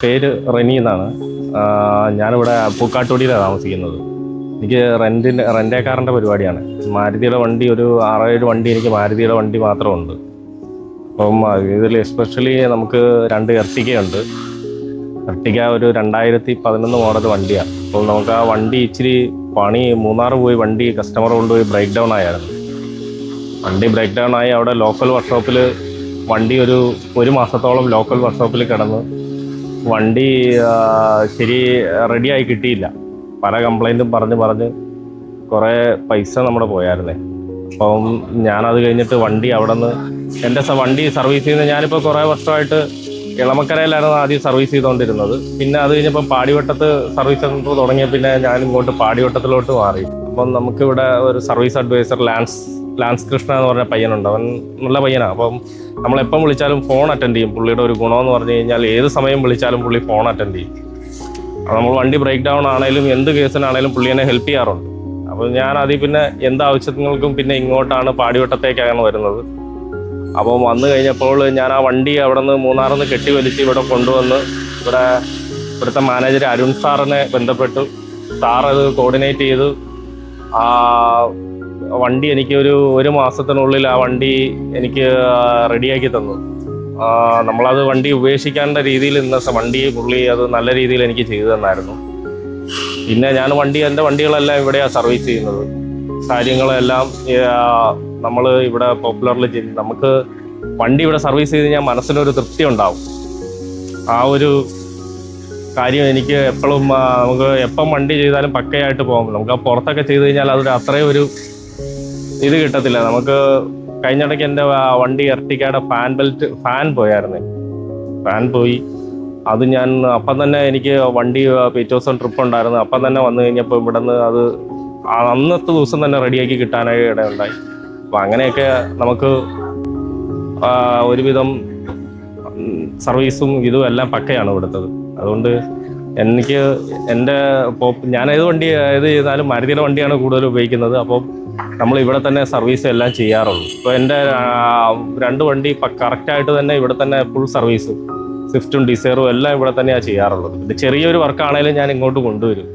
പേര് റെനി എന്നാണ്. ഞാനിവിടെ പൂക്കാട്ടുപടിയിലാണ് താമസിക്കുന്നത്. എനിക്ക് റെൻ്റേക്കാറിൻ്റെ പരിപാടിയാണ്. മാരുതിയുടെ വണ്ടി ഒരു 6-7 വണ്ടി എനിക്ക് മാരുതിയുടെ വണ്ടി മാത്രമുണ്ട്. അപ്പം ഇതിൽ എസ്പെഷ്യലി നമുക്ക് 2 എർട്ടിഗയുണ്ട്. എർട്ടിഗ ഒരു 2011 മോഡൽ വണ്ടിയാണ്. അപ്പോൾ നമുക്ക് ആ വണ്ടി ഇച്ചിരി പണി മൂന്നാർ പോയി വണ്ടി കസ്റ്റമർ കൊണ്ടുപോയി ബ്രേക്ക് ഡൗൺ ആയിരുന്നു. വണ്ടി ബ്രേക്ക് ഡൗൺ ആയി അവിടെ ലോക്കൽ വർക്ക്ഷോപ്പിൽ വണ്ടി ഒരു മാസത്തോളം ലോക്കൽ വർക്ക്ഷോപ്പിൽ കിടന്ന് വണ്ടി ശരി റെഡിയായി കിട്ടിയില്ല. പല കംപ്ലൈൻറ്റും പറഞ്ഞ് കുറേ പൈസ നമ്മുടെ പോയായിരുന്നേ. അപ്പം ഞാനത് കഴിഞ്ഞിട്ട് വണ്ടി അവിടെ നിന്ന് എൻ്റെ വണ്ടി സർവീസ് ചെയ്യുന്ന ഞാനിപ്പോൾ കുറേ വർഷമായിട്ട് ഇളമക്കരയിലായിരുന്നു ആദ്യം സർവീസ് ചെയ്തുകൊണ്ടിരുന്നത്. പിന്നെ അത് കഴിഞ്ഞപ്പോൾ പാടിവട്ടത്ത് സർവീസ് സെൻറ്റർ തുടങ്ങിയ പിന്നെ ഞാൻ ഇങ്ങോട്ട് പാടിവട്ടത്തിലോട്ട് മാറി. അപ്പം നമുക്കിവിടെ ഒരു സർവീസ് അഡ്വൈസർ ലാൻസ് കൃഷ്ണ എന്ന് പറഞ്ഞ പയ്യനുണ്ട്. അവൻ നല്ല പയ്യനാണ്. അപ്പം നമ്മളെപ്പം വിളിച്ചാലും ഫോൺ അറ്റൻഡ് ചെയ്യും. പുള്ളിയുടെ ഒരു ഗുണമെന്ന് പറഞ്ഞു കഴിഞ്ഞാൽ ഏത് സമയം വിളിച്ചാലും പുള്ളി ഫോൺ അറ്റൻഡ് ചെയ്യും. നമ്മൾ വണ്ടി ബ്രേക്ക് ഡൗൺ ആണെങ്കിലും എന്ത് കേസിനാണെങ്കിലും പുള്ളി എന്നെ ഹെൽപ്പ് ചെയ്യാറുണ്ട്. അപ്പോൾ ഞാൻ അതിൽ പിന്നെ എന്ത് ആവശ്യങ്ങൾക്കും പിന്നെ ഇങ്ങോട്ടാണ് പാടിവട്ടത്തേക്കാണ് വരുന്നത്. അപ്പം വന്നു കഴിഞ്ഞപ്പോൾ ഞാൻ ആ വണ്ടി അവിടെ നിന്ന് മൂന്നാറിൽ നിന്ന് കെട്ടി വലിച്ച് ഇവിടെ കൊണ്ടുവന്ന് ഇവിടുത്തെ മാനേജർ അരുൺ സാറിനെ ബന്ധപ്പെട്ടു. സാർ അത് കോർഡിനേറ്റ് ചെയ്ത് ആ വണ്ടി എനിക്ക് ഒരു മാസത്തിനുള്ളിൽ ആ വണ്ടി എനിക്ക് റെഡിയാക്കി തന്നു. നമ്മളത് വണ്ടി ഉപേക്ഷിക്കേണ്ട രീതിയിൽ വണ്ടി പുള്ളി അത് നല്ല രീതിയിൽ എനിക്ക് ചെയ്തു തന്നായിരുന്നു. പിന്നെ ഞാൻ എൻ്റെ വണ്ടികളെല്ലാം ഇവിടെയാണ് സർവീസ് ചെയ്യുന്നത്. കാര്യങ്ങളെല്ലാം നമ്മൾ ഇവിടെ പോപ്പുലറിൽ ചെയ്യും. നമുക്ക് വണ്ടി ഇവിടെ സർവീസ് ചെയ്ത് കഴിഞ്ഞാൽ മനസ്സിനൊരു തൃപ്തി ഉണ്ടാവും. ആ ഒരു കാര്യം എനിക്ക് എപ്പോഴും നമുക്ക് എപ്പം വണ്ടി ചെയ്താലും പക്കയായിട്ട് പോകും. നമുക്ക് ആ പുറത്തൊക്കെ ചെയ്ത് കഴിഞ്ഞാൽ അതൊരു അത്രയും ഒരു ഇത് കിട്ടത്തില്ല. നമുക്ക് കഴിഞ്ഞിടയ്ക്ക് എൻ്റെ വണ്ടി എർട്ടിക്കയുടെ ഫാൻ പോയായിരുന്നേ. ഫാൻ പോയി. അത് ഞാൻ അപ്പം തന്നെ എനിക്ക് വണ്ടി പിറ്റേ ദിവസം ട്രിപ്പ് ഉണ്ടായിരുന്നു. അപ്പം തന്നെ വന്നു കഴിഞ്ഞപ്പോൾ ഇവിടെ നിന്ന് അത് അന്നത്തെ ദിവസം തന്നെ റെഡിയാക്കി കിട്ടാനായി ഇടയുണ്ടായി. അപ്പം അങ്ങനെയൊക്കെ നമുക്ക് ഒരുവിധം സർവീസും ഇതും എല്ലാം പക്കയാണ് ഇവിടുത്തത്. അതുകൊണ്ട് എനിക്ക് ഞാൻ ഏത് ചെയ്താലും മാരുതിയുടെ വണ്ടിയാണ് കൂടുതൽ ഉപയോഗിക്കുന്നത്. അപ്പം നമ്മൾ ഇവിടെ തന്നെ സർവീസ് എല്ലാം ചെയ്യാറുള്ളൂ. ഇപ്പോൾ എൻ്റെ 2 വണ്ടി കറക്റ്റായിട്ട് തന്നെ ഇവിടെ തന്നെ ഫുൾ സർവീസും സ്വിഫ്റ്റും ഡിസയറും എല്ലാം ഇവിടെ തന്നെയാണ് ചെയ്യാറുള്ളത്. പിന്നെ ചെറിയൊരു വർക്കാണെങ്കിലും ഞാൻ ഇങ്ങോട്ട് കൊണ്ടുവരും.